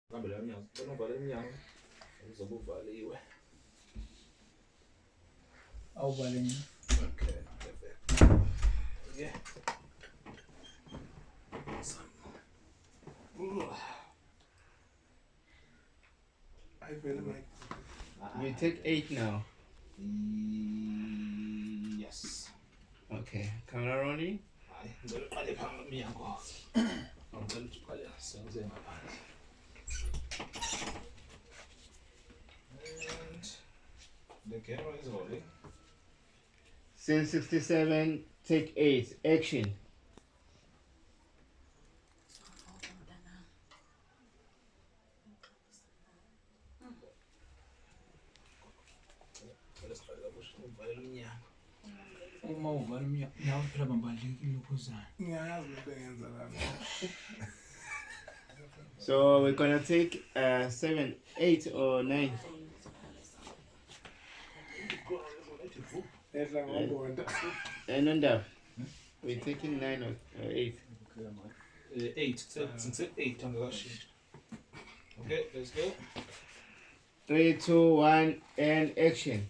Ngihambela emnyango, ngicela uvale emnyango uzobe uvaliwe. Awuvale nje. Okay, perfect. Yeah. I feel like You take 8 now. Yes. Okay. Camera rolling. Hayi, ngicela uqale phambi emnyango. Ngicela ukuthi uqale senze ngaphandle. And the camera is rolling. Scene 67, take 8. Action. Ngicela siqale kabusha uvalele umnyango. Uma uvala umnyango nawe phela bambalekile ukuzana. ngiyazi into engenza lapho. So we're gonna take 7, 8, or 9. Edla ngobonda. And then we're taking 9 or 8. 8. Since 8 angakashintsha. Okay, let's go. 3, 2, 1, and action.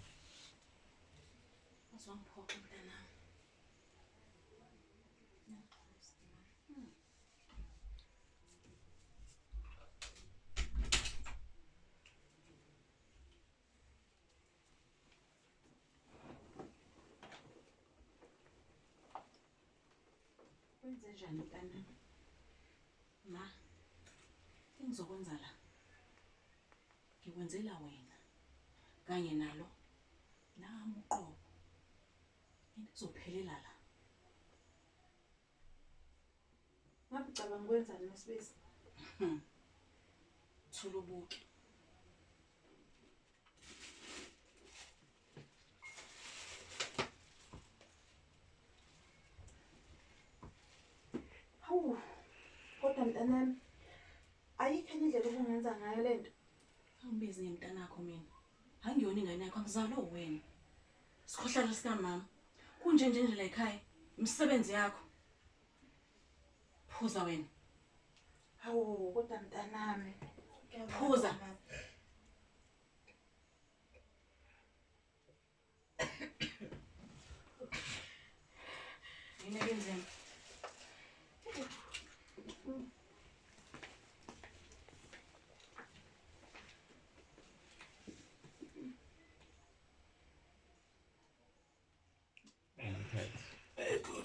Wenzenjani mntana? Ma, engizokwenza la. Ngikwenzela wena. Kanye nalo nami uqobo. Into izophelela la. Ngabe ucabanga ukwenzani noSibisi? Thulubuke. Hawu. Kodwa mntanami ayikho enye indlela obungenza ngayo lento. Angibizi ngemntanakho mina. Angiyona ingane yakho angizalwe wena. Sikhohlala sikamama. Kunje nje la ekhaya. Imisebenzi yakho. Phuza wena. Hawu kodwa mntanami. Phuza. Yini ekenzeni?